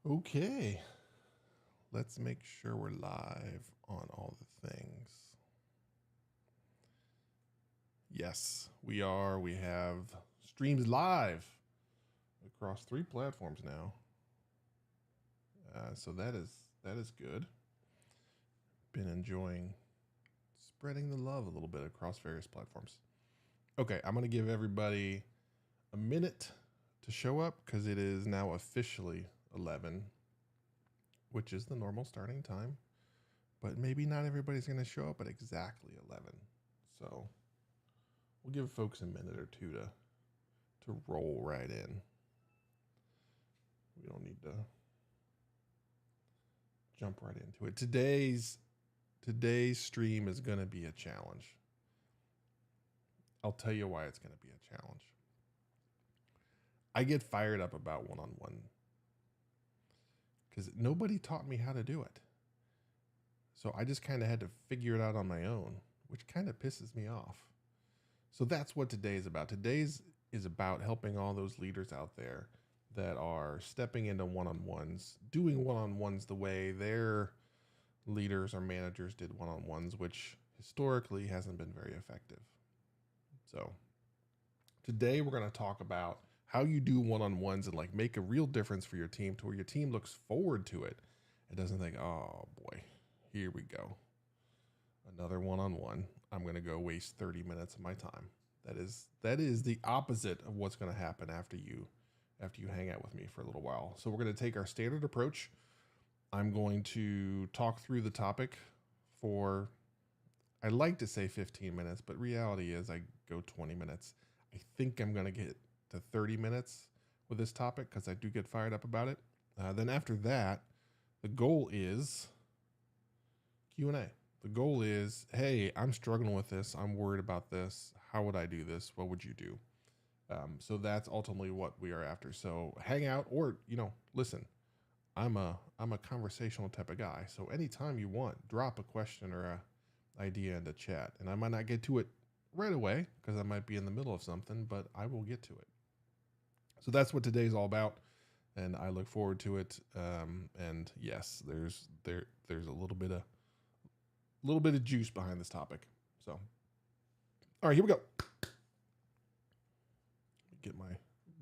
Okay, let's make sure we're live on all the things. Yes, we are. We have streams live across 3 platforms now. So that is good. Been enjoying spreading the love a little bit across various platforms. Okay, I'm gonna give everybody a minute to show up because it is now officially 11, which is the normal starting time. But maybe not everybody's going to show up at exactly 11. So we'll give folks a minute or two to roll right in. We don't need to jump right into it. Today's stream is going to be a challenge. I'll tell you why it's going to be a challenge. I get fired up about one-on-one because nobody taught me how to do it. So I just kind of had to figure it out on my own, which kind of pisses me off. So that's what today is about. Today's is about helping all those leaders out there that are stepping into one-on-ones, doing one-on-ones the way their leaders or managers did one-on-ones, which historically hasn't been very effective. So today we're going to talk about how you do one-on-ones and like make a real difference for your team to where your team looks forward to it. It doesn't think, oh boy, here we go. Another one-on-one. I'm going to go waste 30 minutes of my time. That is the opposite of what's going to happen after you hang out with me for a little while. So we're going to take our standard approach. I'm going to talk through the topic for, I like to say 15 minutes, but reality is I go 20 minutes. I think I'm going to get to 30 minutes with this topic because I do get fired up about it. Then after that, the goal is Q&A. The goal is, hey, I'm struggling with this. I'm worried about this. How would I do this? What would you do? So that's ultimately what we are after. So hang out or, listen, I'm a conversational type of guy. So anytime you want, drop a question or a idea in the chat. And I might not get to it right away because I might be in the middle of something, but I will get to it. So that's what today's all about. And I look forward to it. And yes, there's a little bit of juice behind this topic. So, all right, here we go. Get my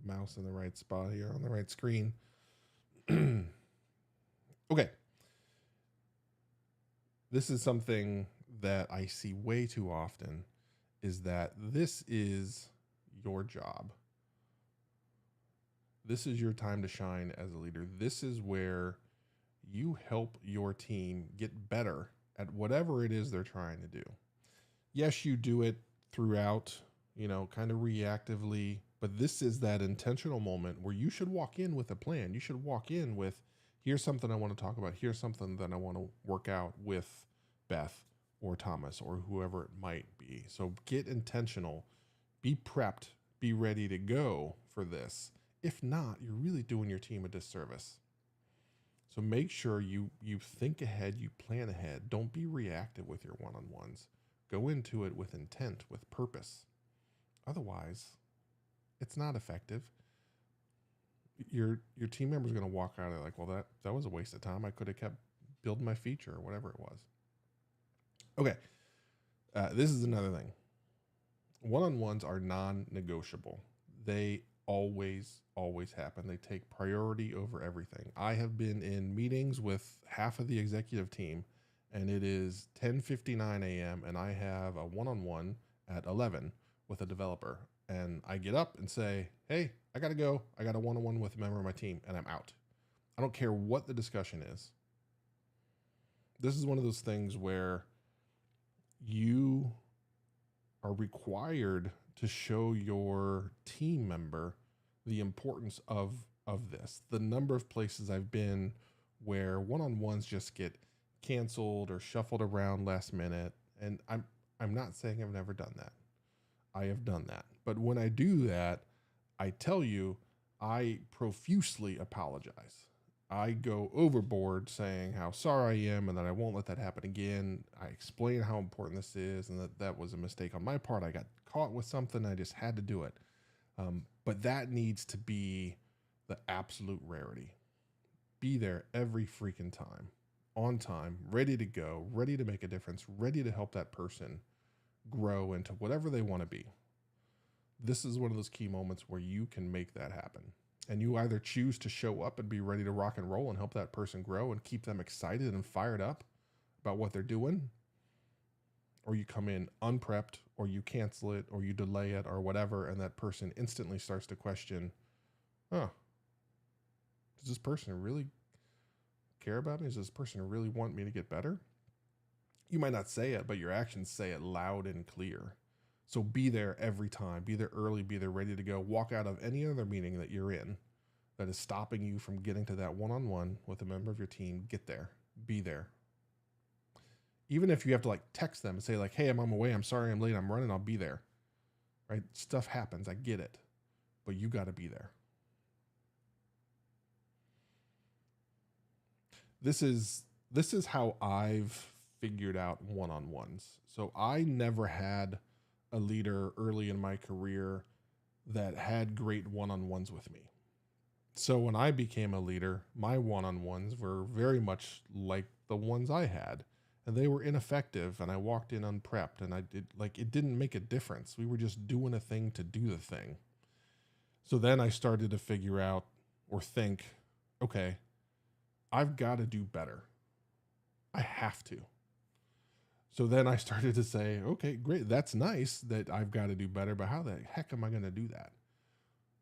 mouse in the right spot here on the right screen. Okay. This is something that I see way too often is that this is your job. This is your time to shine as a leader. This is where you help your team get better at whatever it is they're trying to do. Yes, you do it throughout, kind of reactively, but this is that intentional moment where you should walk in with a plan. You should walk in with, here's something I want to talk about. Here's something that I want to work out with Beth or Thomas or whoever it might be. So get intentional, be prepped, be ready to go for this. If not, you're really doing your team a disservice. So make sure you think ahead, you plan ahead. Don't be reactive with your one-on-ones. Go into it with intent, with purpose. Otherwise, it's not effective. Your team member's going to walk out of it like, well, that was a waste of time. I could have kept building my feature or whatever it was. Okay, this is another thing. One-on-ones are non-negotiable. They always happen. They take priority over everything. I have been in meetings with half of the executive team and it is 10:59 a.m. and I have a one-on-one at 11 with a developer. And I get up and say, hey, I got to go. I got a one-on-one with a member of my team and I'm out. I don't care what the discussion is. This is one of those things where you are required to show your team member the importance of this. The number of places I've been where one-on-ones just get canceled or shuffled around last minute, and I'm not saying I've never done that. I have done that. But when I do that, I tell you, I profusely apologize. I go overboard saying how sorry I am and that I won't let that happen again. I explain how important this is and that was a mistake on my part. I got caught with something. I just had to do it. But that needs to be the absolute rarity. be there every freaking time, on time, ready to go, ready to make a difference, ready to help that person grow into whatever they want to be. This is one of those key moments where you can make that happen. And you either choose to show up and be ready to rock and roll and help that person grow and keep them excited and fired up about what they're doing, or you come in unprepped, or you cancel it, or you delay it, or whatever, and that person instantly starts to question, oh, does this person really care about me? Does this person really want me to get better? You might not say it, but your actions say it loud and clear. So be there every time. Be there early. Be there ready to go. Walk out of any other meeting that you're in that is stopping you from getting to that one-on-one with a member of your team. Get there. Be there. Even if you have to like text them and say like, hey, I'm on my way. I'm sorry I'm late. I'm running. I'll be there. Right? Stuff happens. I get it. But you got to be there. This is how I've figured out one-on-ones. So I never had a leader early in my career that had great one-on-ones with me. So when I became a leader, my one-on-ones were very much like the ones I had, and they were ineffective, and I walked in unprepped, and it didn't make a difference. We were just doing a thing to do the thing. So then I started to figure out or think, okay, I've got to do better. I have to. So then I started to say, okay, great. That's nice that I've got to do better, but how the heck am I going to do that?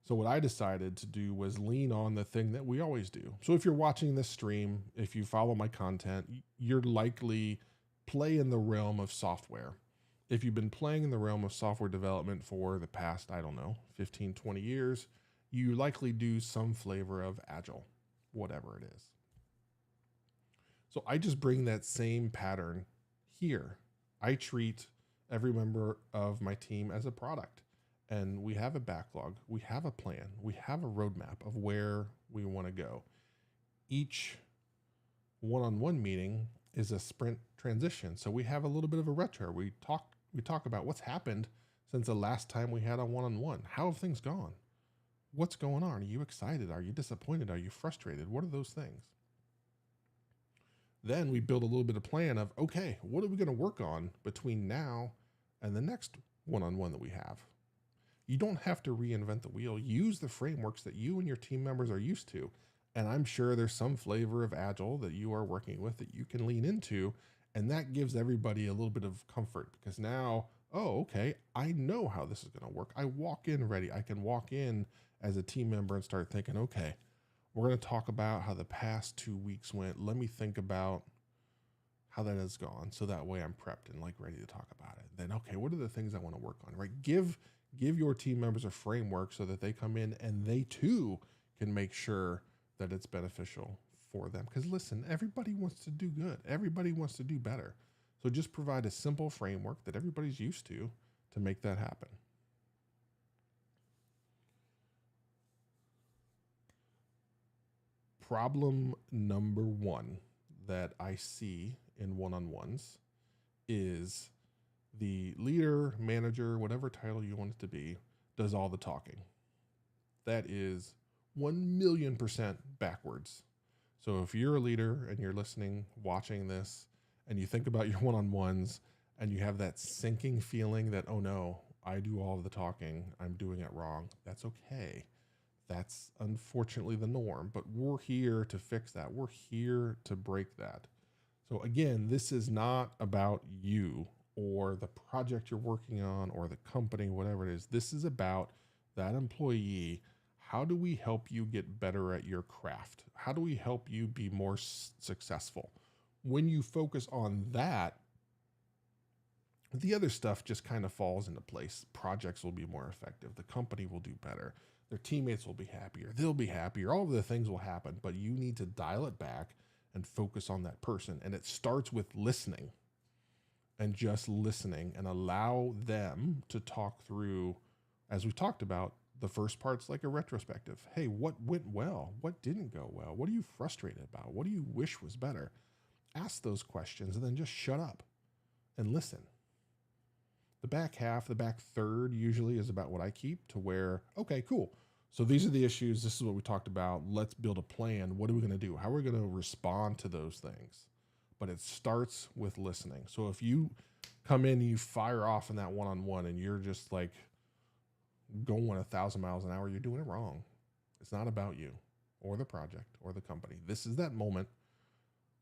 So what I decided to do was lean on the thing that we always do. So if you're watching this stream, if you follow my content, you're likely play in the realm of software. If you've been playing in the realm of software development for the past, 15, 20 years, you likely do some flavor of agile, whatever it is. So I just bring that same pattern here. I treat every member of my team as a product, and we have a backlog, we have a plan, we have a roadmap of where we want to go. Each one-on-one meeting is a sprint transition. So we have a little bit of a retro. We talk about what's happened since the last time we had a one-on-one. How have things gone? What's going on? Are you excited? Are you disappointed? Are you frustrated? What are those things? Then we build a little bit of plan of, okay, what are we going to work on between now and the next one-on-one that we have? You don't have to reinvent the wheel. Use the frameworks that you and your team members are used to. And I'm sure there's some flavor of agile that you are working with that you can lean into. And that gives everybody a little bit of comfort because now, oh, okay, I know how this is going to work. I walk in ready. I can walk in as a team member and start thinking, okay, we're going to talk about how the past 2 weeks went. Let me think about how that has gone. So that way I'm prepped and like ready to talk about it. Then, okay, what are the things I want to work on, right? Give your team members a framework so that they come in and they too can make sure that it's beneficial for them. Because listen, everybody wants to do good. Everybody wants to do better. So just provide a simple framework that everybody's used to make that happen. Problem number one that I see in one-on-ones is the leader, manager, whatever title you want it to be, does all the talking. That is 1,000,000% backwards. So if you're a leader and you're listening, watching this, and you think about your one-on-ones and you have that sinking feeling that, oh no, I do all of the talking, I'm doing it wrong, that's okay. That's unfortunately the norm, but we're here to fix that. We're here to break that. So again, this is not about you or the project you're working on or the company, whatever it is. This is about that employee. How do we help you get better at your craft? How do we help you be more successful? When you focus on that, the other stuff just kind of falls into place. Projects will be more effective. The company will do better. Their teammates will be happier. They'll be happier. All of the things will happen, but you need to dial it back and focus on that person. And it starts with listening and just listening and allow them to talk through, as we talked about, the first part's like a retrospective. Hey, what went well? What didn't go well? What are you frustrated about? What do you wish was better? Ask those questions and then just shut up and listen. The back half, the back third usually is about what I keep to where, okay, cool. So these are the issues. This is what we talked about. Let's build a plan. What are we going to do? How are we going to respond to those things? But it starts with listening. So if you come in and you fire off in that one-on-one and you're just like going 1,000 miles an hour, you're doing it wrong. It's not about you or the project or the company. This is that moment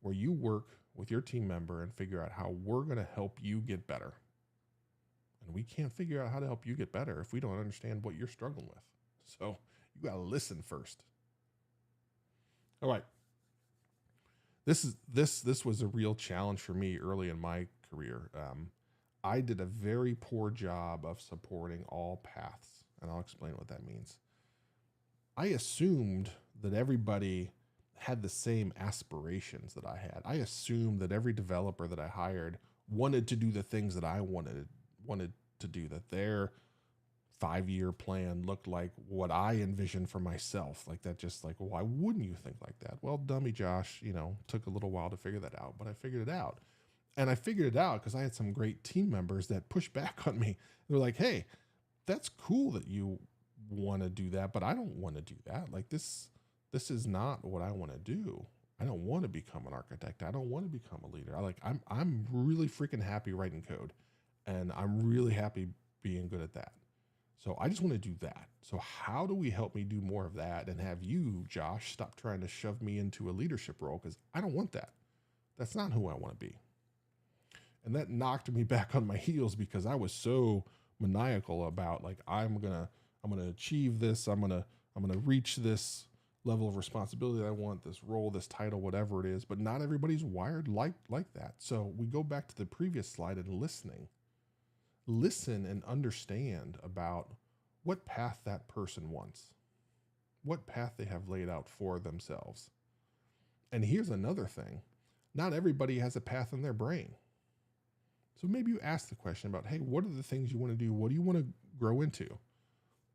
where you work with your team member and figure out how we're going to help you get better. And we can't figure out how to help you get better if we don't understand what you're struggling with. So you got to listen first. All right. This was a real challenge for me early in my career. I did a very poor job of supporting all paths, and I'll explain what that means. I assumed that everybody had the same aspirations that I had. I assumed that every developer that I hired wanted to do the things that I wanted to do, that their 5-year plan looked like what I envisioned for myself. Like that, just like, well, why wouldn't you think like that? Well, dummy Josh, took a little while to figure that out, but I figured it out. And I figured it out because I had some great team members that pushed back on me. They're like, hey, that's cool that you want to do that, but I don't want to do that. Like this is not what I want to do. I don't want to become an architect. I don't want to become a leader. I'm really freaking happy writing code, and I'm really happy being good at that. So I just want to do that. So how do we help me do more of that and have you, Josh, stop trying to shove me into a leadership role? Because I don't want that. That's not who I want to be. And that knocked me back on my heels because I was so maniacal about like, I'm gonna achieve this. I'm gonna reach this level of responsibility that I want, this role, this title, whatever it is. But not everybody's wired like that. So we go back to the previous slide and listening. Listen and understand about what path that person wants, what path they have laid out for themselves. And here's another thing. Not everybody has a path in their brain. So maybe you ask the question about, hey, what are the things you want to do? What do you want to grow into?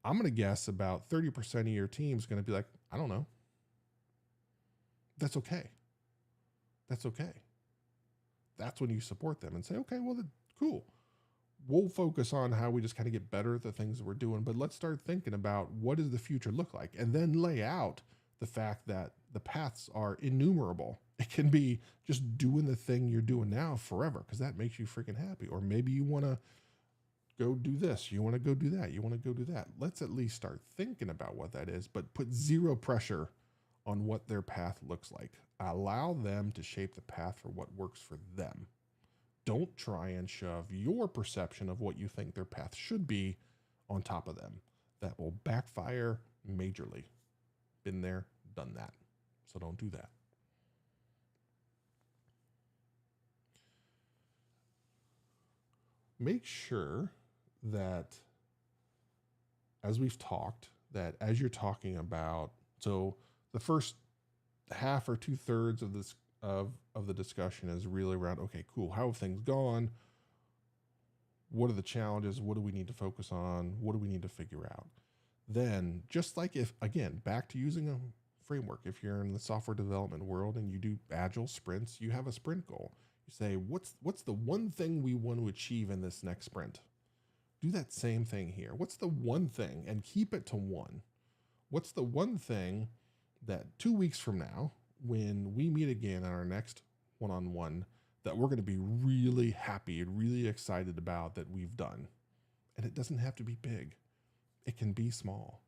I'm going to guess about 30% of your team is going to be like, I don't know. That's okay. That's okay. That's when you support them and say, okay, well, cool. We'll focus on how we just kind of get better at the things that we're doing, but let's start thinking about what does the future look like, and then lay out the fact that the paths are innumerable. It can be just doing the thing you're doing now forever because that makes you freaking happy. Or maybe you want to go do this. You want to go do that. You want to go do that. Let's at least start thinking about what that is, but put zero pressure on what their path looks like. Allow them to shape the path for what works for them. Don't try and shove your perception of what you think their path should be on top of them. That will backfire majorly. Been there, done that. So don't do that. Make sure that, as we've talked, that as you're talking about, so the first half or 2/3 of this of the discussion is really around, okay, cool, how have things gone? What are the challenges? What do we need to focus on? What do we need to figure out? Then, just like if, again, back to using a framework, if you're in the software development world and you do agile sprints, you have a sprint goal. You say, what's the one thing we want to achieve in this next sprint? Do that same thing here. What's the one thing? And keep it to one. What's the one thing that 2 weeks from now, when we meet again on our next one-on-one, that we're going to be really happy and really excited about that we've done? And it doesn't have to be big. It can be small.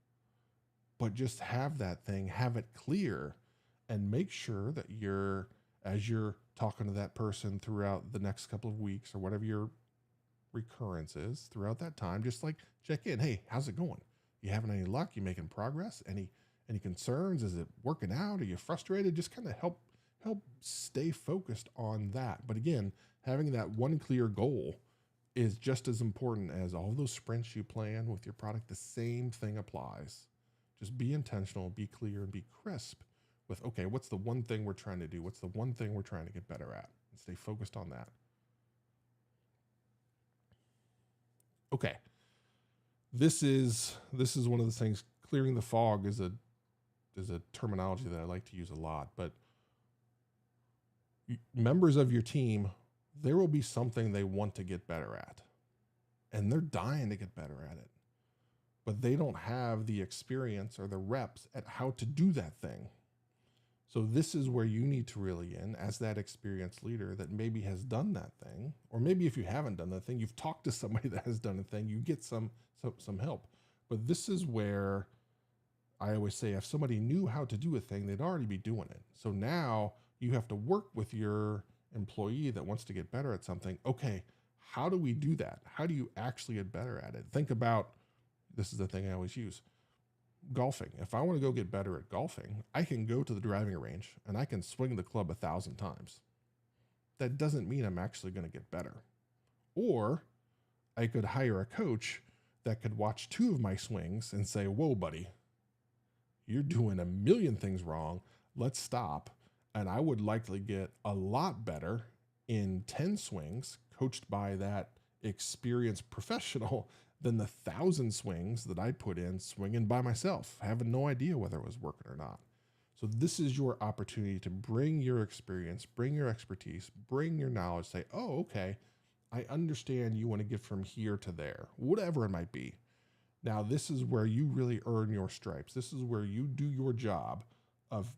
But just have that thing, have it clear, and make sure that as you're talking to that person throughout the next couple of weeks or whatever your recurrence is throughout that time, just like check in. Hey, how's it going? You having any luck? You making progress? Any concerns? Is it working out? Are you frustrated? Just kind of help stay focused on that. But again, having that one clear goal is just as important as all those sprints you plan with your product. The same thing applies. Just be intentional, be clear, and be crisp with, okay, what's the one thing we're trying to do? What's the one thing we're trying to get better at? And stay focused on that. Okay. This is one of the things. Clearing the fog is a terminology that I like to use a lot, but members of your team, there will be something they want to get better at, and they're dying to get better at it. but they don't have the experience or the reps at how to do that thing. So this is where you need to really in as that experienced leader that maybe has done that thing, or maybe if you haven't done that thing, you've talked to somebody that has done a thing, you get some help. But this is where I always say if somebody knew how to do a thing, they'd already be doing it. So now you have to work with your employee that wants to get better at something. Okay, how do we do that? How do you actually get better at it? Think about, this is the thing I always use, golfing. If I want to go get better at golfing, I can go to the driving range and I can swing the club 1,000 times. That doesn't mean I'm actually going to get better. Or I could hire a coach that could watch 2 of my swings and say, whoa, buddy, you're doing a million things wrong. Let's stop. And I would likely get a lot better in 10 swings coached by that experienced professional than the 1,000 swings that I put in swinging by myself, having no idea whether it was working or not. So this is your opportunity to bring your experience, bring your expertise, bring your knowledge, say, oh, okay, I understand you want to get from here to there, whatever it might be. Now, this is where you really earn your stripes. This is where you do your job of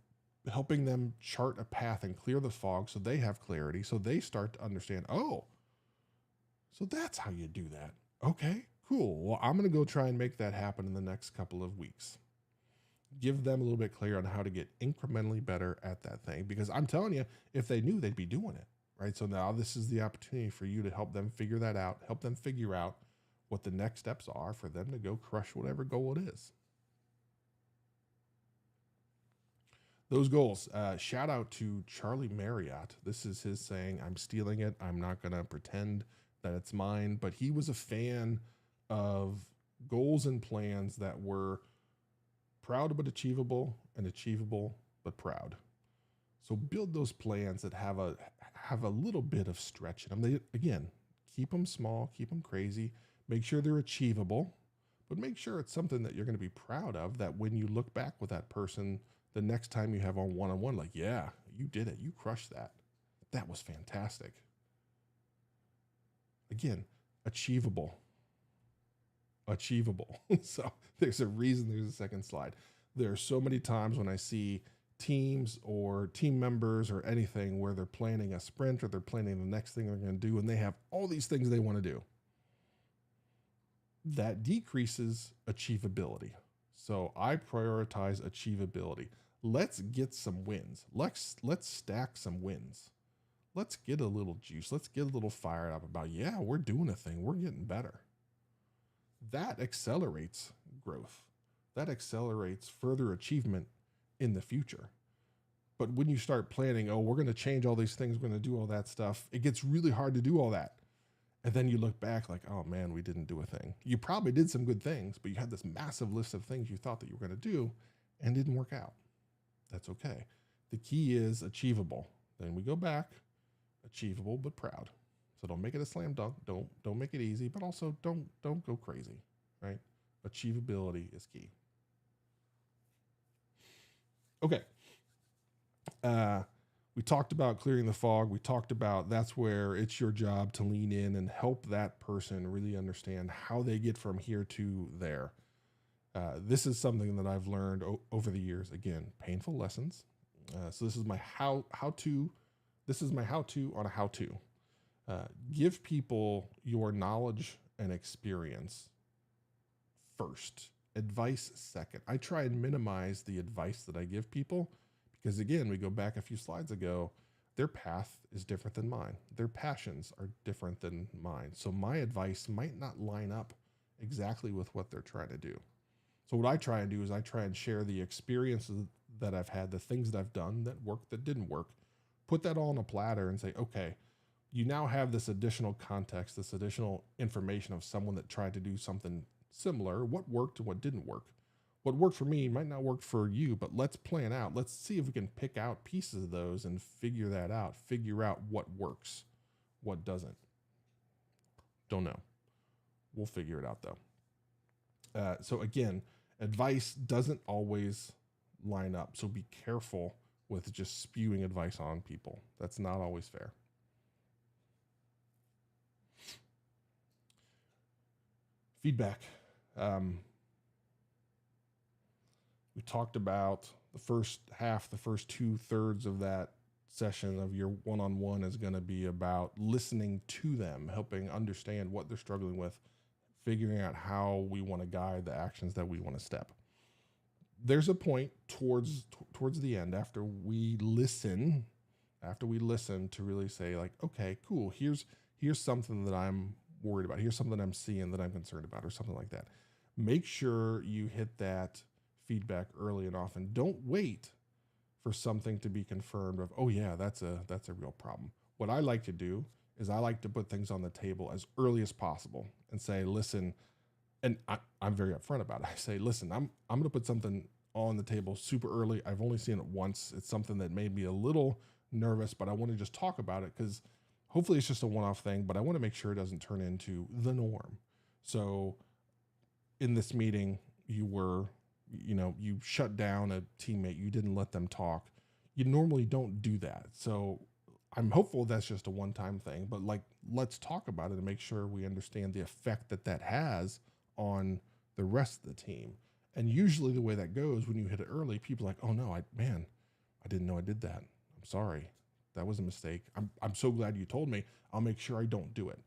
helping them chart a path and clear the fog so they have clarity, so they start to understand, oh, so that's how you do that. Okay, cool. Well, I'm going to go try and make that happen in the next couple of weeks. Give them a little bit clear on how to get incrementally better at that thing, because I'm telling you, if they knew, they'd be doing it, right? So now this is the opportunity for you to help them figure that out, help them figure out what the next steps are for them to go crush whatever goal it is. Those goals, shout out to Charlie Marriott. This is his saying. I'm stealing it. I'm not going to pretend that it's mine, but he was a fan of goals and plans that were proud but achievable and achievable but proud. So build those plans that have a little bit of stretch in them. They, again, keep them small, keep them crazy, make sure they're achievable, but make sure it's something that you're going to be proud of, that when you look back with that person the next time you have a one-on-one, like, yeah, you did it. You crushed that. That was fantastic. Again, achievable. So there's a reason there's a second slide. There are so many times when I see teams or team members or anything where they're planning a sprint or they're planning the next thing they're going to do, and they have all these things they want to do. That decreases achievability. So I prioritize achievability. Let's get some wins. Let's stack some wins. Let's get a little juice. Let's get a little fired up about, yeah, we're doing a thing. We're getting better. That accelerates growth. That accelerates further achievement in the future. But when you start planning, oh, we're going to change all these things, we're going to do all that stuff, it gets really hard to do all that. And then you look back like, oh man, we didn't do a thing. You probably did some good things, but you had this massive list of things you thought that you were going to do and didn't work out. That's okay. The key is achievable. Then we go back, achievable but proud. So don't make it a slam dunk. Don't make it easy, but also don't go crazy, right? Achievability is key. Okay. We talked about clearing the fog. We talked about that's where it's your job to lean in and help that person really understand how they get from here to there. This is something that I've learned over the years. Again, painful lessons. So this is my how-to. This is my how-to on a how-to. Give people your knowledge and experience first. Advice second. I try and minimize the advice that I give people because, again, we go back a few slides ago, their path is different than mine. Their passions are different than mine. So my advice might not line up exactly with what they're trying to do. So what I try and do is I try and share the experiences that I've had, the things that I've done that worked, that didn't work, put that all on a platter and say, okay, you now have this additional context, this additional information of someone that tried to do something similar, what worked and what didn't work. What worked for me might not work for you, but let's plan out. Let's see if we can pick out pieces of those and figure that out, figure out what works, what doesn't. Don't know. We'll figure it out though. So again, advice doesn't always line up. So be careful with just spewing advice on people. That's not always fair. Feedback. We talked about the first half, the first 2/3 of that session of your one-on-one is going to be about listening to them, helping understand what they're struggling with, figuring out how we want to guide the actions that we want to step. There's a point towards the end after we listen to really say like, okay, cool. Here's something that I'm worried about. Here's something I'm seeing that I'm concerned about, or something like that. Make sure you hit that feedback early and often. Don't wait for something to be confirmed of, oh yeah, that's a real problem. What I like to do is I like to put things on the table as early as possible and say, listen, and I'm very upfront about it. I say, listen, I'm going to put something on the table super early. I've only seen it once. It's something that made me a little nervous, but I want to just talk about it because hopefully it's just a one-off thing, but I want to make sure it doesn't turn into the norm. So in this meeting, you shut down a teammate. You didn't let them talk. You normally don't do that. So I'm hopeful that's just a one-time thing, but like, let's talk about it and make sure we understand the effect that has on the rest of the team. And usually the way that goes, when you hit it early, people are like, oh no, I didn't know I did that. I'm sorry. That was a mistake. I'm so glad you told me. I'll make sure I don't do it.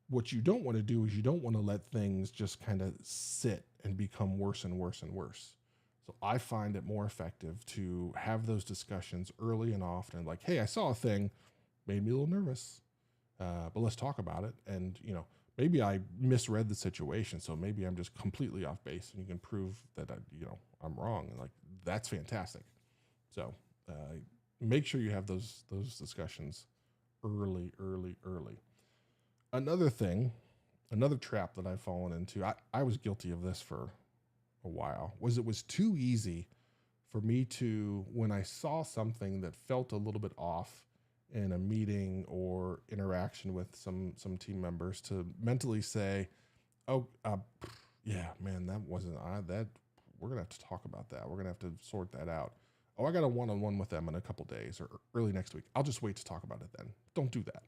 What you don't want to do is you don't want to let things just kind of sit and become worse and worse and worse. So I find it more effective to have those discussions early and often, like, hey, I saw a thing, made me a little nervous, but let's talk about it. And, maybe I misread the situation, so maybe I'm just completely off base, and you can prove that I'm wrong. And like, that's fantastic. So make sure you have those discussions early. Another trap that I've fallen into, I was guilty of this for a while, was it was too easy for me to, when I saw something that felt a little bit off in a meeting or interaction with some team members, to mentally say, oh, yeah, man, that wasn't that. We're going to have to talk about that. We're going to have to sort that out. Oh, I got a one-on-one with them in a couple days or early next week. I'll just wait to talk about it then. Don't do that.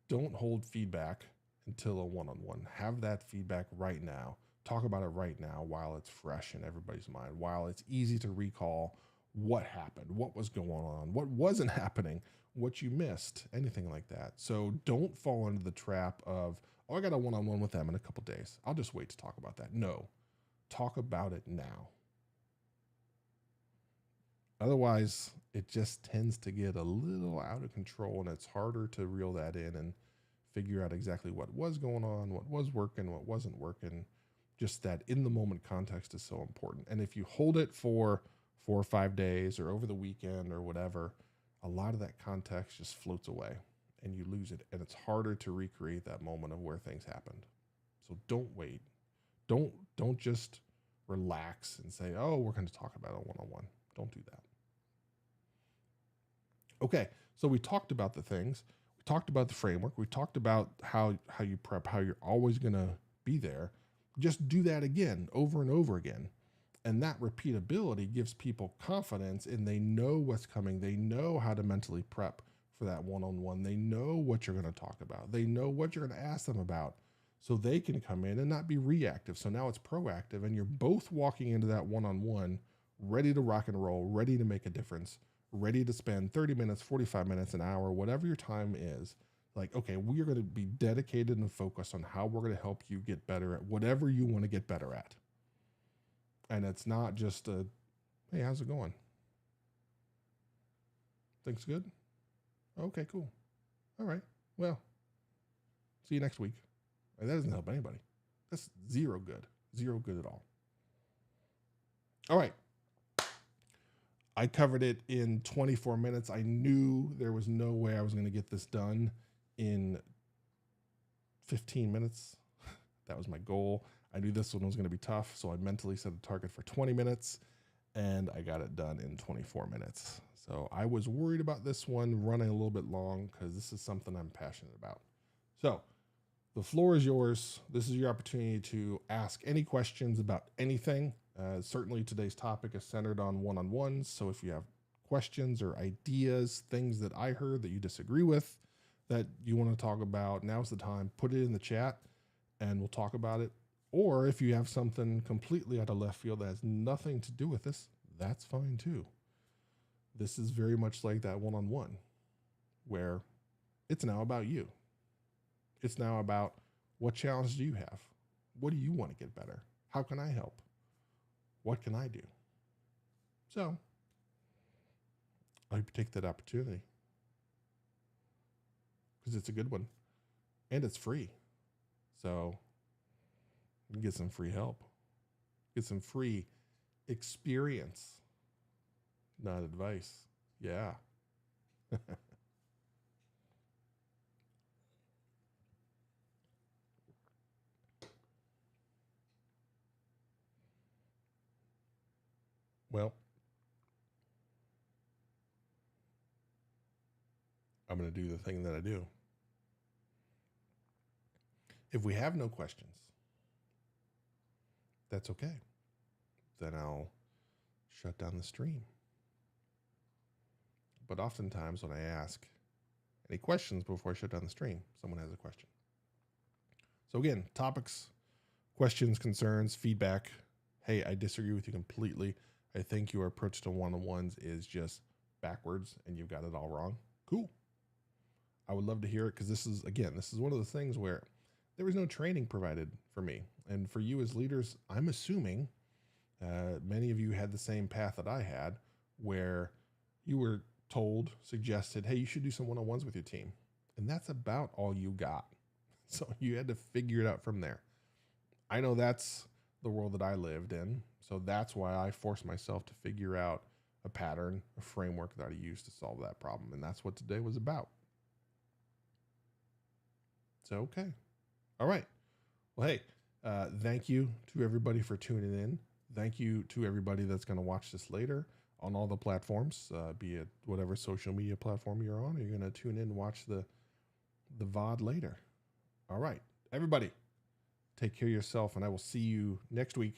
Don't hold feedback until a one-on-one. Have that feedback right now. Talk about it right now while it's fresh in everybody's mind, while it's easy to recall what happened, what was going on, what wasn't happening, what you missed, anything like that. So don't fall into the trap of, oh, I got a one-on-one with them in a couple days. I'll just wait to talk about that. No, talk about it now. Otherwise, it just tends to get a little out of control, and it's harder to reel that in and figure out exactly what was going on, what was working, what wasn't working. Just that in the moment context is so important. And if you hold it for 4 or 5 days or over the weekend or whatever, a lot of that context just floats away and you lose it. And it's harder to recreate that moment of where things happened. So don't wait. Don't just relax and say, oh, we're going to talk about it one-on-one. Don't do that. Okay, so we talked about the things. We talked about the framework. We talked about how you prep, how you're always going to be there. Just do that again, over and over again. And that repeatability gives people confidence, and they know what's coming. They know how to mentally prep for that one-on-one. They know what you're going to talk about. They know what you're going to ask them about, so they can come in and not be reactive. So now it's proactive, and you're both walking into that one-on-one ready to rock and roll, ready to make a difference, ready to spend 30 minutes, 45 minutes, an hour, whatever your time is. Like, okay, we are going to be dedicated and focused on how we're going to help you get better at whatever you want to get better at. And it's not just a, hey, how's it going? Things good? Okay, cool. All right. Well, see you next week. That doesn't help anybody. That's zero good at all. All right. I covered it in 24 minutes. I knew there was no way I was going to get this done in 15 minutes. That was my goal. I knew this one was going to be tough, so I mentally set a target for 20 minutes, and I got it done in 24 minutes. So I was worried about this one running a little bit long because this is something I'm passionate about. So the floor is yours. This is your opportunity to ask any questions about anything. Certainly today's topic is centered on one-on-ones. So if you have questions or ideas, things that I heard that you disagree with, that you want to talk about, now's the time. Put it in the chat and we'll talk about it. Or if you have something completely out of left field that has nothing to do with this, that's fine too. This is very much like that one-on-one where it's now about you. It's now about what challenge do you have? What do you want to get better? How can I help? What can I do? So I take that opportunity because it's a good one and it's free. So you can get some free help, get some free experience, not advice. Yeah. Well, I'm going to do the thing that I do. If we have no questions, that's okay. Then I'll shut down the stream. But oftentimes when I ask any questions before I shut down the stream, someone has a question. So again, topics, questions, concerns, feedback. Hey, I disagree with you completely. I think your approach to one-on-ones is just backwards and you've got it all wrong. Cool. I would love to hear it because this is one of the things where there was no training provided for me. And for you as leaders, I'm assuming many of you had the same path that I had where you were told, suggested, hey, you should do some one-on-ones with your team. And that's about all you got. So you had to figure it out from there. I know that's the world that I lived in. So that's why I forced myself to figure out a pattern, a framework that I use to solve that problem. And that's what today was about. So, okay. All right. Well, hey, thank you to everybody for tuning in. Thank you to everybody that's going to watch this later on all the platforms, be it whatever social media platform you're on, or you're going to tune in and watch the VOD later. All right. Everybody, take care of yourself, and I will see you next week